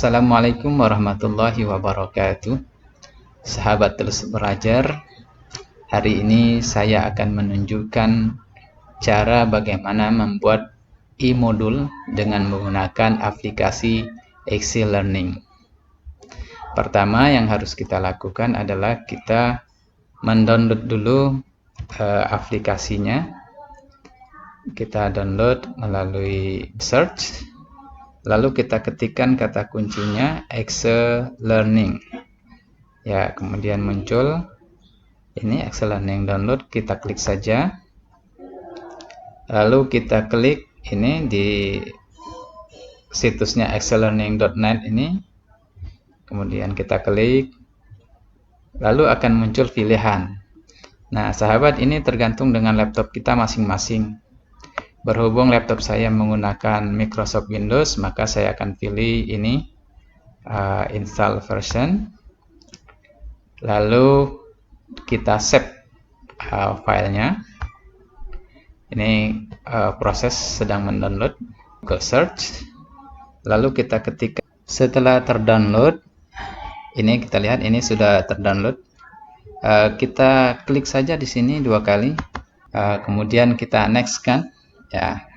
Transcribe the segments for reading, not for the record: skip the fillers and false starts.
Assalamualaikum warahmatullahi wabarakatuh. Sahabat Terus Belajar, hari ini saya akan menunjukkan cara bagaimana membuat e-modul dengan menggunakan aplikasi Excel Learning. Pertama yang harus kita lakukan adalah kita mendownload dulu aplikasinya. Kita download melalui search. Lalu kita ketikkan kata kuncinya Excel Learning. Ya, kemudian muncul ini Excel Learning download, kita klik saja. Lalu kita klik ini di situsnya excellearning.net ini. Kemudian kita klik. Lalu akan muncul pilihan. Nah, sahabat, ini tergantung dengan laptop kita masing-masing. Berhubung laptop saya menggunakan Microsoft Windows, maka saya akan pilih ini install version. Lalu kita save filenya. Ini proses sedang mendownload. Google search. Lalu kita ketik. Setelah terdownload, ini kita lihat ini sudah terdownload. Kita klik saja di sini 2 kali. Kemudian kita next kan. Ya.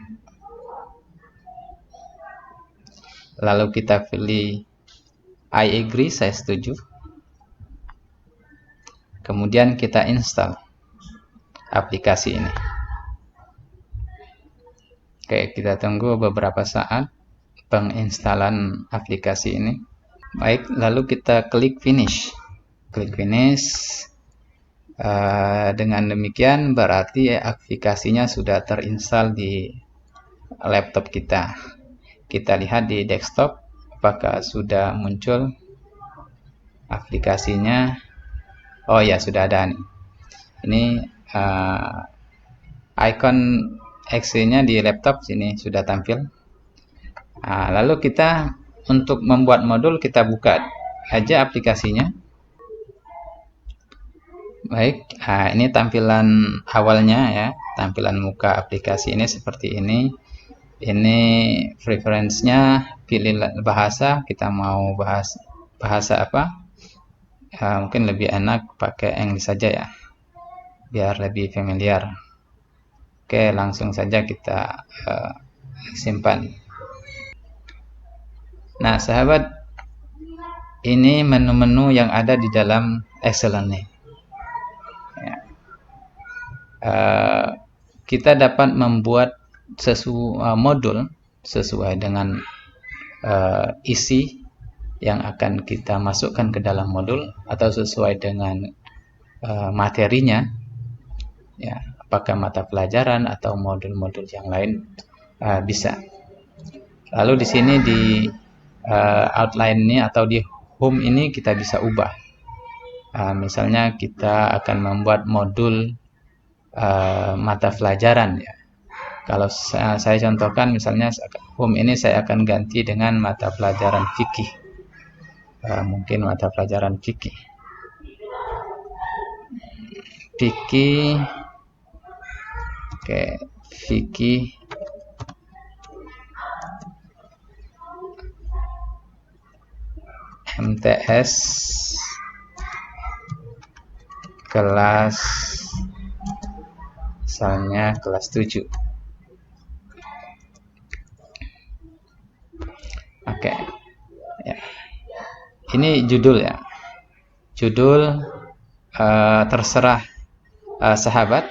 Lalu kita pilih I agree, saya setuju. Kemudian kita install aplikasi ini. Oke, kita tunggu beberapa saat penginstalan aplikasi ini. Baik, lalu kita klik finish. Klik finish. Dengan demikian berarti aplikasinya sudah terinstall di laptop kita. Kita lihat di desktop apakah sudah muncul aplikasinya. Oh ya, sudah ada nih. Ini icon Excel-nya di laptop sini sudah tampil. Lalu kita untuk membuat modul kita buka aja aplikasinya. Baik, ini tampilan awalnya ya, tampilan muka aplikasi ini seperti ini. Ini preference-nya, pilih bahasa, kita mau bahasa apa? Mungkin lebih enak pakai English saja ya, biar lebih familiar. Oke, langsung saja kita simpan. Nah, sahabat, ini menu-menu yang ada di dalam Excel Learning. Kita dapat membuat modul sesuai dengan isi yang akan kita masukkan ke dalam modul atau sesuai dengan materinya, ya, apakah mata pelajaran atau modul-modul yang lain bisa. Lalu di sini di outline ini atau di home ini kita bisa ubah. Misalnya kita akan membuat modul mata pelajaran ya. Kalau saya contohkan misalnya home ini saya akan ganti dengan mata pelajaran fikih. Mungkin mata pelajaran fikih. Oke, fikih. MTS kelas misalnya kelas 7. Oke. Ya. Ini judul ya. Judul terserah sahabat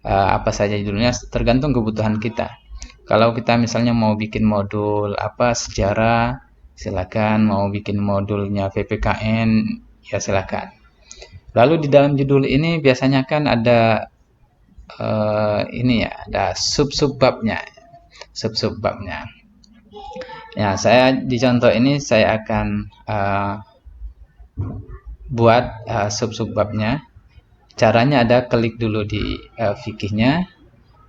apa saja judulnya, tergantung kebutuhan kita. Kalau kita misalnya mau bikin modul apa sejarah, silakan. Mau bikin modulnya PPKN, ya silakan. Lalu di dalam judul ini biasanya kan ada ini ya, ada sub-subbabnya. Ya, saya di contoh ini saya akan buat sub-subbabnya. Caranya ada klik dulu di fikihnya,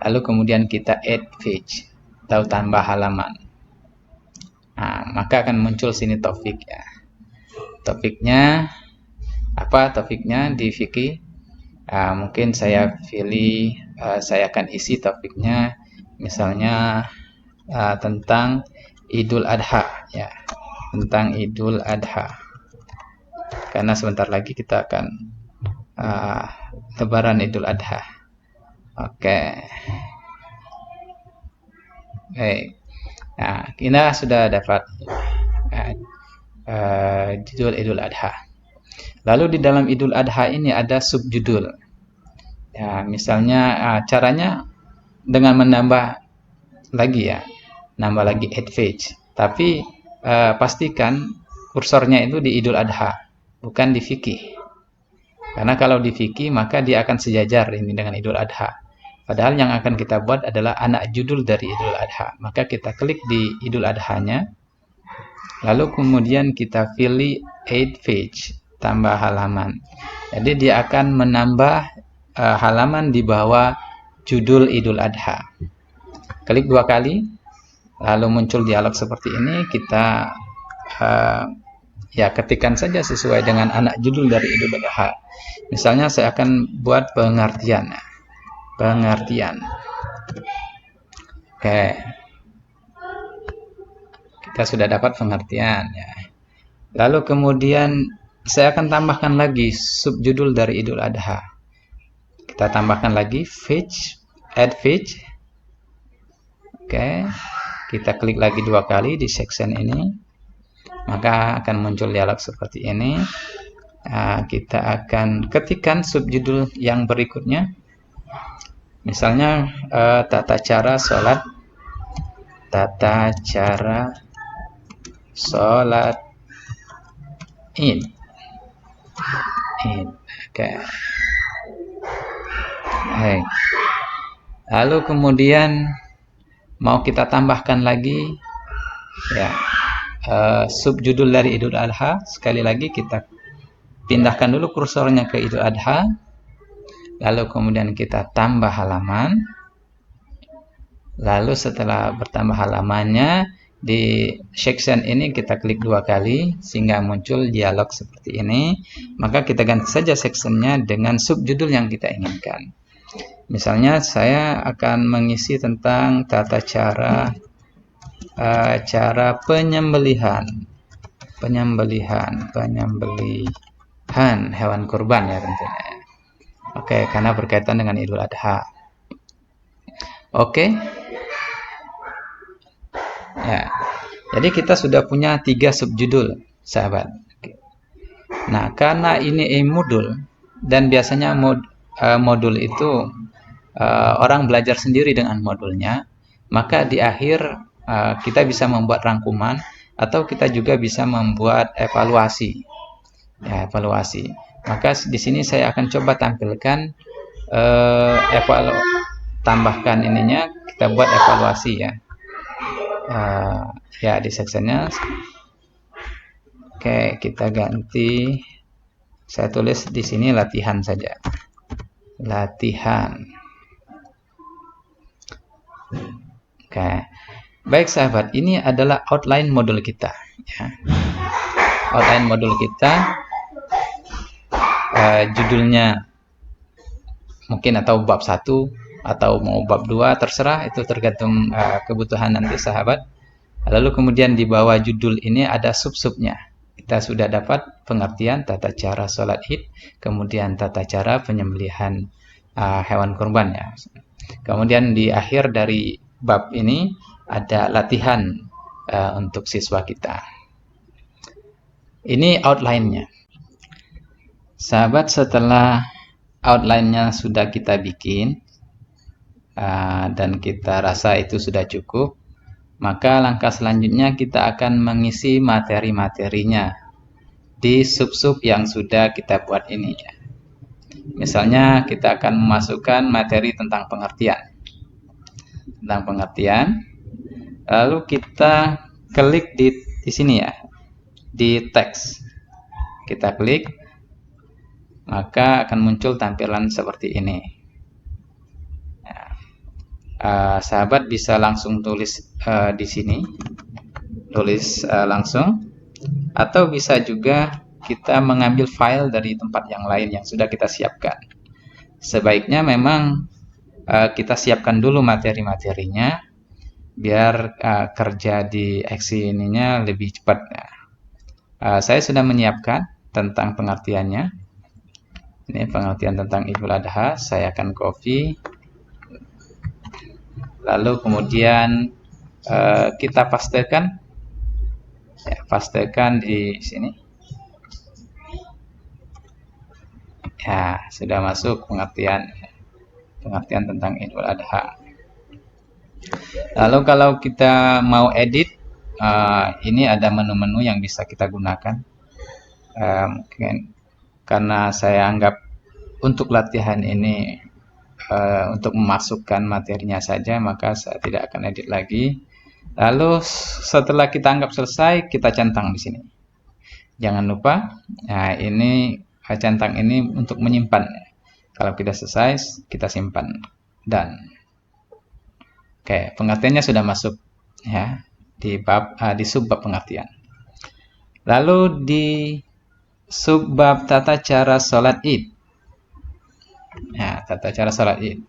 lalu kemudian kita add page atau tambah halaman. Maka akan muncul sini topik ya. Topiknya apa? Topiknya di fikih. Mungkin saya pilih, saya akan isi topiknya misalnya tentang Idul Adha ya. tentang Idul Adha. Karena sebentar lagi kita akan Lebaran Idul Adha. Oke. Baik. Nah, kita sudah dapat judul Idul Adha. Lalu di dalam Idul Adha ini ada subjudul. Ya, misalnya caranya dengan menambah lagi ya, nambah lagi add page. Tapi pastikan kursornya itu di Idul Adha, bukan di fikih. Karena kalau di fikih maka dia akan sejajar ini dengan Idul Adha. Padahal yang akan kita buat adalah anak judul dari Idul Adha. Maka kita klik di Idul Adha-nya. Lalu kemudian kita pilih add page, tambah halaman. Jadi dia akan menambah halaman di bawah judul Idul Adha. Klik 2 kali, lalu muncul dialog seperti ini. Kita ya ketikkan saja sesuai dengan anak judul dari Idul Adha. Misalnya saya akan buat pengertian. Oke. Kita sudah dapat pengertian ya. Lalu kemudian saya akan tambahkan lagi subjudul dari Idul Adha. Kita tambahkan lagi page, add page. Oke. Kita klik lagi 2 kali di section ini. Maka akan muncul dialog seperti ini. Kita akan ketikkan subjudul yang berikutnya. Misalnya tata cara sholat Id. Oke. Lalu kemudian mau kita tambahkan lagi ya subjudul dari Idul Adha. Sekali lagi kita pindahkan dulu kursornya ke Idul Adha. Lalu kemudian kita tambah halaman. Lalu setelah bertambah halamannya, di section ini kita klik 2 kali sehingga muncul dialog seperti ini. Maka kita ganti saja sectionnya dengan subjudul yang kita inginkan. Misalnya saya akan mengisi tentang tata cara penyembelihan hewan kurban ya tentunya. Oke, karena berkaitan dengan Idul Adha. Oke. Ya. Jadi kita sudah punya 3 subjudul, sahabat. Nah, karena ini modul dan biasanya modul itu orang belajar sendiri dengan modulnya, maka di akhir kita bisa membuat rangkuman atau kita juga bisa membuat evaluasi. Ya, evaluasi. Maka di sini saya akan coba tampilkan tambahkan ininya, kita buat evaluasi ya. Ya di sectionnya. Oke, kita ganti. Saya tulis di sini latihan saja. Latihan. Oke. Baik sahabat, ini adalah outline modul kita ya. Outline modul kita judulnya mungkin atau bab 1 atau mau bab 2, terserah, itu tergantung kebutuhan nanti sahabat. Lalu kemudian di bawah judul ini ada sub-subnya. Kita sudah dapat pengertian tata cara sholat Id, kemudian tata cara penyembelihan hewan kurban ya. Kemudian di akhir dari bab ini ada latihan untuk siswa kita. Ini outline-nya. Sahabat, setelah outline-nya sudah kita bikin dan kita rasa itu sudah cukup, maka langkah selanjutnya kita akan mengisi materi-materinya di sub-sub yang sudah kita buat ini ya. Misalnya kita akan memasukkan materi tentang pengertian. Lalu kita klik di sini ya, di teks. Kita klik, maka akan muncul tampilan seperti ini. Sahabat bisa langsung tulis di sini, tulis langsung, atau bisa juga kita mengambil file dari tempat yang lain yang sudah kita siapkan. Sebaiknya memang kita siapkan dulu materi-materinya biar kerja di Excel ininya lebih cepat. Saya sudah menyiapkan tentang pengertiannya. Ini pengertian tentang Idul Adha. Saya akan copy. Lalu kemudian kita pastekan, ya, pastekan di sini. Ya, sudah masuk pengertian tentang Idul Adha. Lalu kalau kita mau edit, ini ada menu-menu yang bisa kita gunakan. Mungkin karena saya anggap untuk latihan ini untuk memasukkan materinya saja, maka saya tidak akan edit lagi. Lalu setelah kita anggap selesai, kita centang di sini. Jangan lupa, nah ini centang ini untuk menyimpan. Kalau kita selesai, kita simpan. Dan oke, pengertiannya sudah masuk ya di subbab pengertian. Lalu di subbab tata cara sholat Id. Ya, tata cara sholat Id.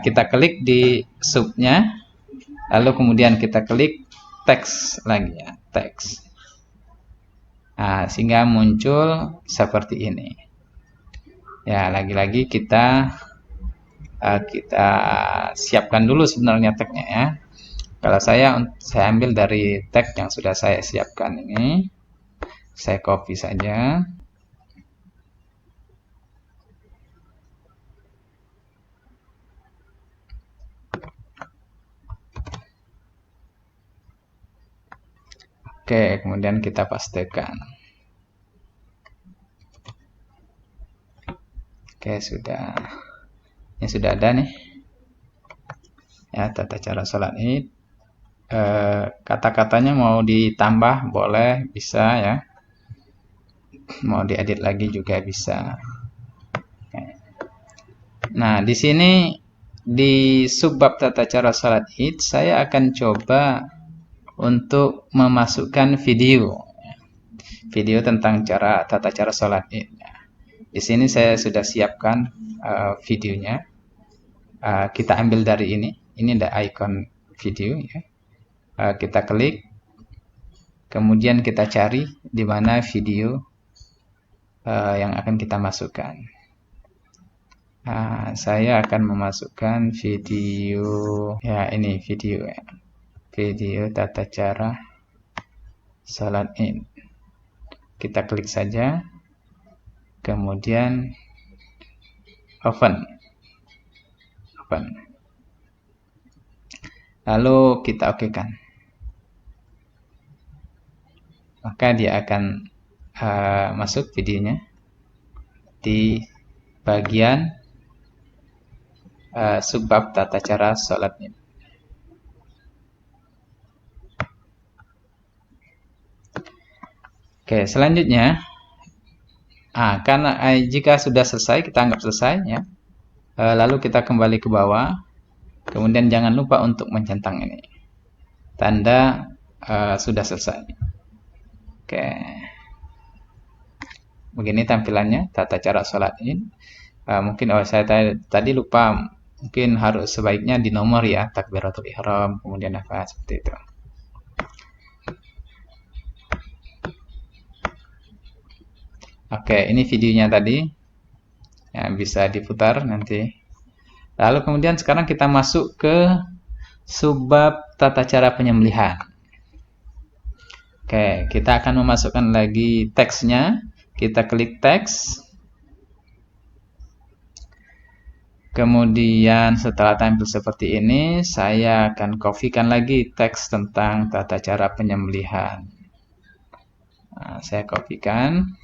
Kita klik di subnya, lalu kemudian kita klik teks lagi ya, teks. Sehingga muncul seperti ini. Ya, lagi-lagi kita siapkan dulu sebenarnya tagnya ya. Kalau saya ambil dari tag yang sudah saya siapkan ini, saya copy saja. Oke, kemudian kita pastekan. Oke, sudah. Ini sudah ada nih. Ya, tata cara sholat Id. Kata-katanya mau ditambah boleh, bisa ya. Mau diedit lagi juga bisa. Nah, di sini di subbab tata cara sholat Id, saya akan coba untuk memasukkan video tentang tata cara sholat Id. Di sini saya sudah siapkan videonya. Kita ambil dari ini. Ini ada icon video ya. Kita klik, kemudian kita cari di mana video yang akan kita masukkan. Saya akan memasukkan video ya, ini video ya. Video tata cara sholat Id. Kita klik saja, kemudian open. Lalu kita okekan. Maka dia akan masuk videonya di bagian subbab tata cara sholat Id. Oke, selanjutnya, karena jika sudah selesai, kita anggap selesai ya. Lalu kita kembali ke bawah, kemudian jangan lupa untuk mencentang ini. Tanda sudah selesai. Oke. Begini tampilannya, tata cara sholat Id. Mungkin saya tadi lupa, mungkin harus sebaiknya di nomor ya, takbiratul ihram, kemudian apa seperti itu. Oke, ini videonya tadi. Ya, bisa diputar nanti. Lalu kemudian sekarang kita masuk ke subbab tata cara penyembelihan. Oke, kita akan memasukkan lagi teksnya. Kita klik teks. Kemudian setelah tampil seperti ini, saya akan copykan lagi teks tentang tata cara penyembelihan. Saya copykan.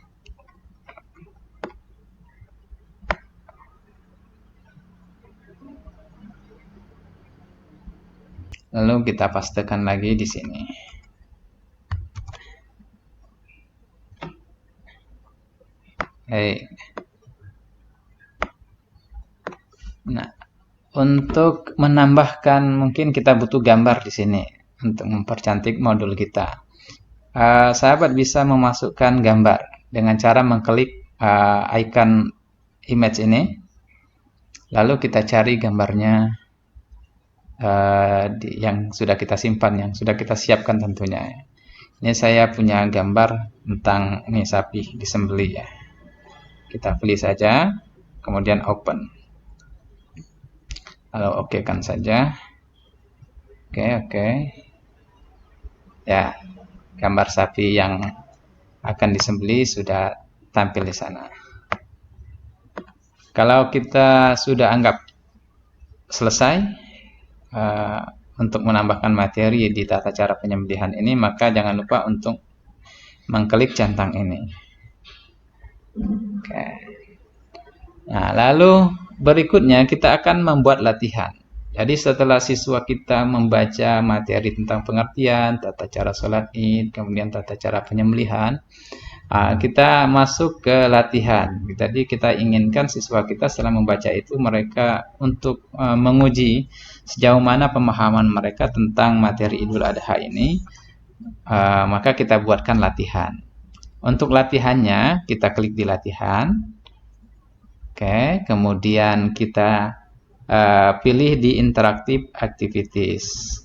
Lalu kita pastekan lagi di sini. Nah, untuk menambahkan mungkin kita butuh gambar di sini untuk mempercantik modul kita. Sahabat bisa memasukkan gambar dengan cara mengklik icon image ini. Lalu kita cari gambarnya yang sudah kita simpan, yang sudah kita siapkan tentunya. Ini saya punya gambar tentang nih sapi disembelih ya. Kita pilih saja, kemudian open. Lalu oke kan saja. Oke. Ya, gambar sapi yang akan disembelih sudah tampil di sana. Kalau kita sudah anggap selesai untuk menambahkan materi di tata cara penyembelihan ini, maka jangan lupa untuk mengklik centang ini. Oke. Nah, lalu berikutnya kita akan membuat latihan. Jadi setelah siswa kita membaca materi tentang pengertian, tata cara sholat id, kemudian tata cara penyembelihan, kita masuk ke latihan. Jadi kita inginkan siswa kita setelah membaca itu mereka untuk menguji sejauh mana pemahaman mereka tentang materi Idul Adha ini, maka kita buatkan latihan. Untuk latihannya kita klik di latihan. Oke, kemudian kita pilih di interactive activities.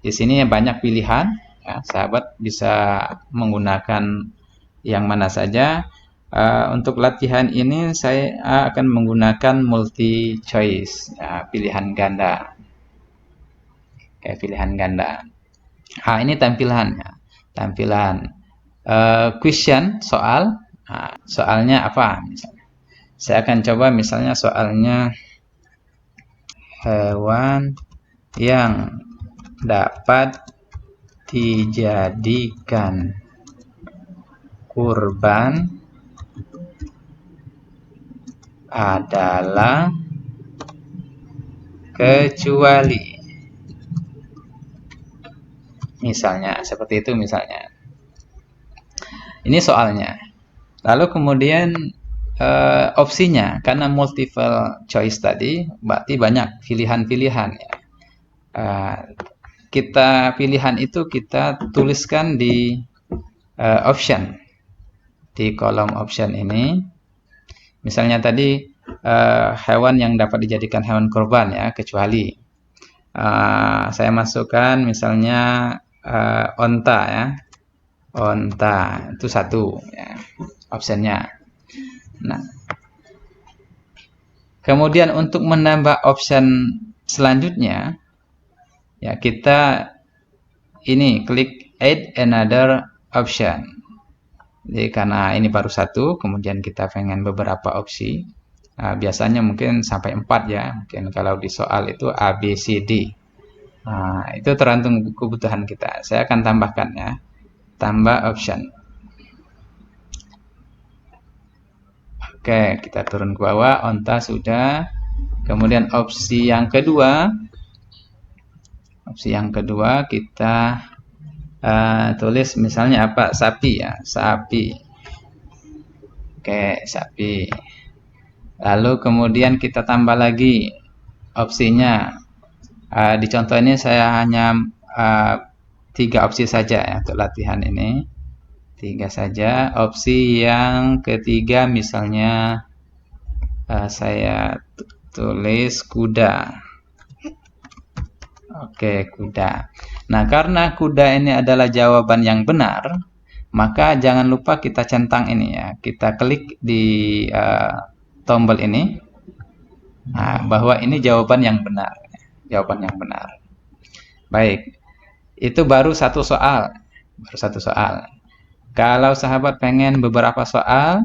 Di sini banyak pilihan, ya, sahabat bisa menggunakan yang mana saja. Untuk latihan ini saya akan menggunakan multi choice, ya, pilihan ganda. Oke, pilihan ganda. Ini tampilannya. Tampilan question, soal. Soalnya apa? Misalnya. Saya akan coba misalnya soalnya hewan yang dapat dijadikan kurban adalah kecuali. Misalnya, seperti itu misalnya. Ini soalnya. Lalu kemudian opsinya, karena multiple choice tadi, berarti banyak pilihan-pilihan. Ya. Kita pilihan itu kita tuliskan di option, di kolom option ini. Misalnya tadi hewan yang dapat dijadikan hewan kurban, ya, kecuali. Saya masukkan misalnya onta, ya. Onta itu satu, ya, optionnya. Nah, kemudian untuk menambah option selanjutnya, ya, kita ini klik add another option. Jadi karena ini baru satu, kemudian kita pengen beberapa opsi. Biasanya mungkin sampai 4, ya. Mungkin kalau di soal itu A, B, C, D. Itu tergantung kebutuhan kita. Saya akan tambahkan, ya. Tambah option. Oke, kita turun ke bawah, onta sudah. Kemudian opsi yang kedua kita tulis misalnya apa? Sapi, ya, sapi. Oke, sapi. Lalu kemudian kita tambah lagi opsinya. Di contoh ini saya hanya 3 opsi saja, ya, untuk latihan ini. 3 saja. Opsi yang ketiga misalnya saya tulis kuda. Oke, kuda. Nah, karena kuda ini adalah jawaban yang benar, maka jangan lupa kita centang ini, ya. Kita klik di tombol ini, bahwa ini jawaban yang benar. Jawaban yang benar. Baik, itu baru satu soal. Kalau sahabat pengen beberapa soal,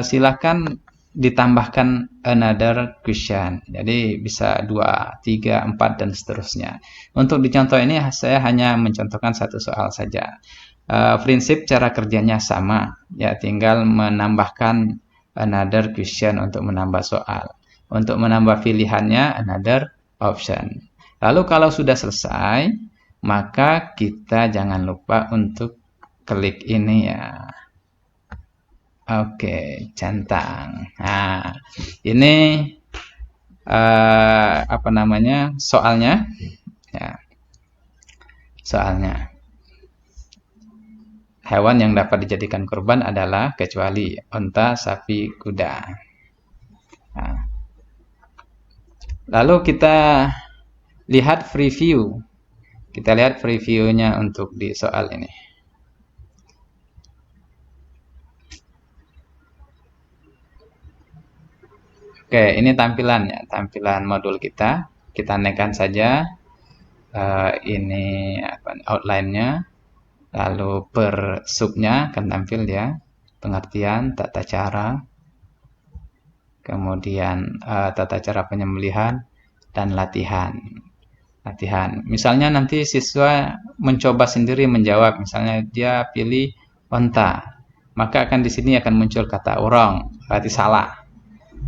silahkan ditambahkan another question. Jadi bisa 2, 3, 4 dan seterusnya. Untuk di contoh ini saya hanya mencontohkan satu soal saja. Prinsip cara kerjanya sama, ya, tinggal menambahkan another question untuk menambah soal. Untuk menambah pilihannya another option. Lalu kalau sudah selesai, maka kita jangan lupa untuk klik ini, ya. Oke, centang. Nah, ini apa namanya? Soalnya, ya. Soalnya. Hewan yang dapat dijadikan kurban adalah kecuali onta, sapi, kuda. Nah. Lalu kita lihat preview. Kita lihat previewnya untuk di soal ini. Oke, ini tampilannya, tampilan modul kita. Kita naikkan saja ini outline-nya, lalu per subnya akan tampil ya, pengertian, tata cara, kemudian tata cara penyembelihan dan latihan. Misalnya nanti siswa mencoba sendiri menjawab, misalnya dia pilih onta, maka akan di sini akan muncul kata urang, berarti salah.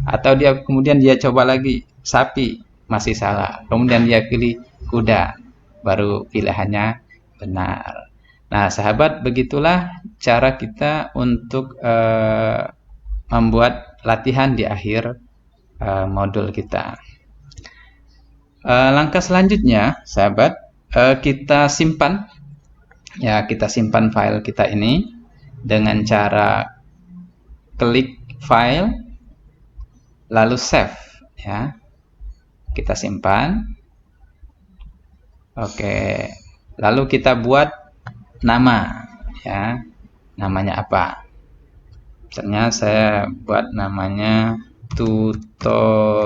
Atau kemudian dia coba lagi sapi, masih salah. Kemudian dia pilih kuda, baru pilihannya benar. Nah, sahabat, begitulah cara kita untuk membuat latihan di akhir modul kita. Langkah selanjutnya, sahabat, kita simpan file kita ini dengan cara klik file lalu save ya. Kita simpan. Oke. Lalu kita buat nama ya. Namanya apa? Misalnya saya buat namanya tutorial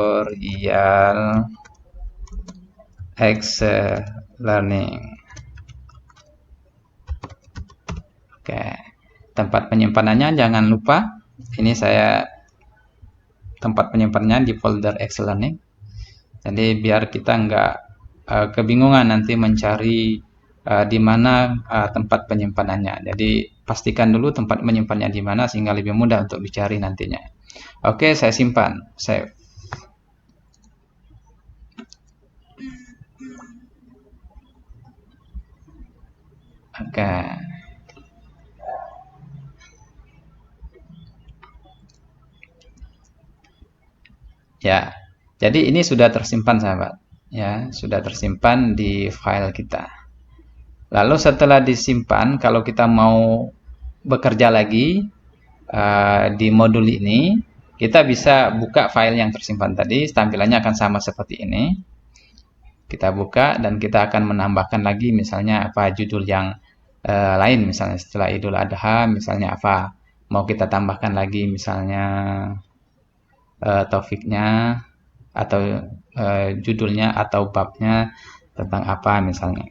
Excel Learning. Oke. Tempat penyimpanannya jangan lupa, ini saya tempat penyimpanannya di folder Excel Learning. Jadi biar kita nggak kebingungan nanti mencari di mana tempat penyimpanannya. Jadi pastikan dulu tempat menyimpannya di mana sehingga lebih mudah untuk dicari nantinya. Oke, saya simpan, save. Oke. Ya, jadi ini sudah tersimpan sahabat. Ya, sudah tersimpan di file kita. Lalu setelah disimpan, kalau kita mau bekerja lagi di modul ini, kita bisa buka file yang tersimpan tadi, tampilannya akan sama seperti ini. Kita buka dan kita akan menambahkan lagi misalnya apa judul yang lain, misalnya setelah Idul Adha, misalnya apa mau kita tambahkan lagi, misalnya topiknya atau judulnya atau babnya tentang apa, misalnya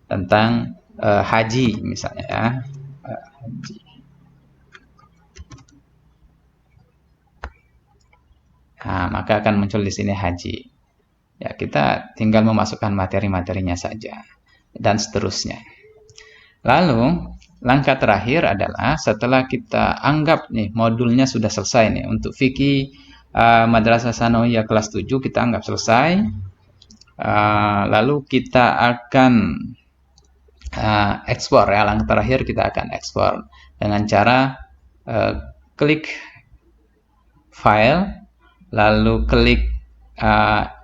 tentang haji misalnya ya, haji. Nah, maka akan muncul di sini haji. Ya, kita tinggal memasukkan materi-materinya saja dan seterusnya. Lalu langkah terakhir adalah setelah kita anggap nih modulnya sudah selesai nih untuk fikih Madrasah Tsanawiyah kelas 7 kita anggap selesai. Lalu kita akan ekspor ya. Langkah terakhir kita akan ekspor dengan cara klik file, lalu klik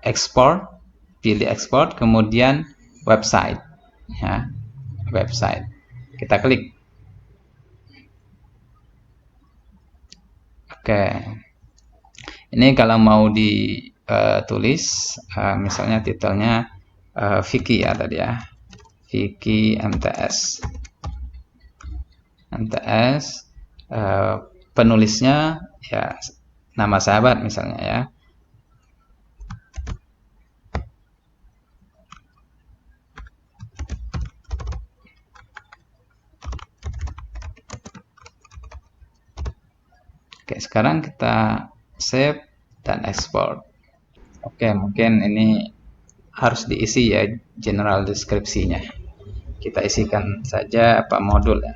export, pilih export, kemudian website ya, website kita klik. Oke, ini kalau mau ditulis misalnya titelnya Fikih ya tadi ya, Fikih MTS penulisnya ya nama sahabat misalnya ya. Oke, sekarang kita save dan export. Oke, mungkin ini harus diisi ya general deskripsinya. Kita isikan saja apa modul ya.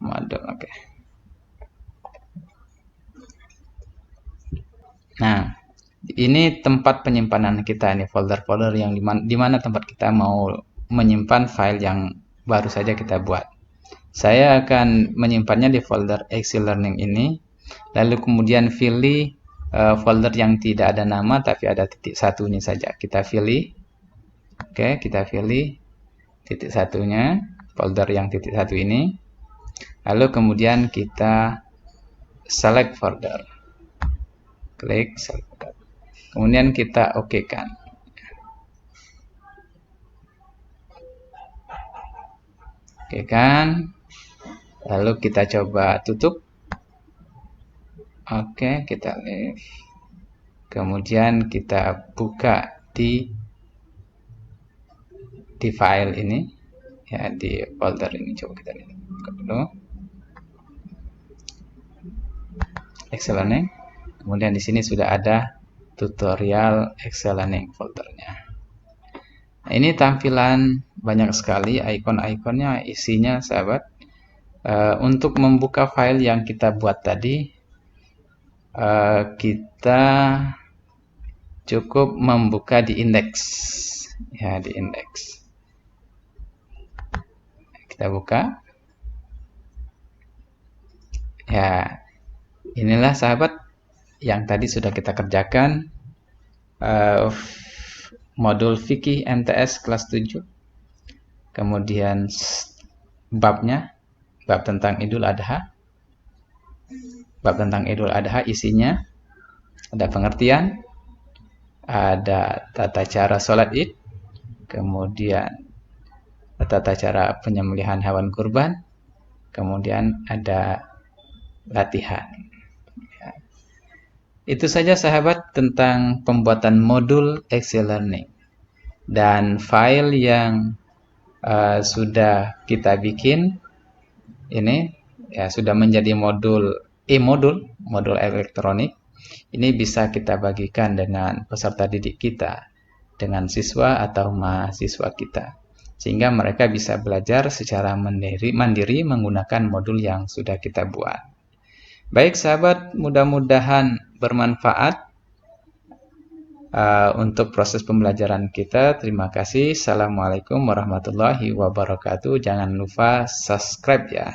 Modul, oke. Nah, ini tempat penyimpanan kita, ini folder-folder yang dimana tempat kita mau menyimpan file yang baru saja kita buat. Saya akan menyimpannya di folder Excel Learning ini, lalu kemudian pilih folder yang tidak ada nama tapi ada titik satunya saja. Kita pilih, oke, kita pilih titik satunya, folder yang titik satu ini, lalu kemudian kita select folder, klik select folder, kemudian kita oke kan. Oke kan? Lalu kita coba tutup. Oke, kita leave. Kemudian kita buka di file ini, ya, di folder ini. Coba kita lihat buka dulu. Excel Learning. Kemudian di sini sudah ada tutorial Excel Learning foldernya. Nah, ini tampilan banyak sekali ikon-ikonnya, isinya sahabat. Untuk membuka file yang kita buat tadi, kita cukup membuka di indeks, ya, di indeks. Kita buka, ya, inilah sahabat yang tadi sudah kita kerjakan, modul fikih MTS kelas 7. Kemudian babnya, bab tentang Idul Adha. Bab tentang Idul Adha isinya ada pengertian, ada tata cara sholat Id, kemudian tata cara penyembelihan hewan kurban, kemudian ada latihan. Ya. Itu saja sahabat tentang pembuatan modul Excel Learning. Dan file yang sudah kita bikin ini, ya, sudah menjadi modul modul elektronik. Ini bisa kita bagikan dengan peserta didik kita, dengan siswa atau mahasiswa kita, sehingga mereka bisa belajar secara mandiri menggunakan modul yang sudah kita buat. Baik sahabat, mudah-mudahan bermanfaat untuk proses pembelajaran kita. Terima kasih. Assalamualaikum warahmatullahi wabarakatuh. Jangan lupa subscribe ya.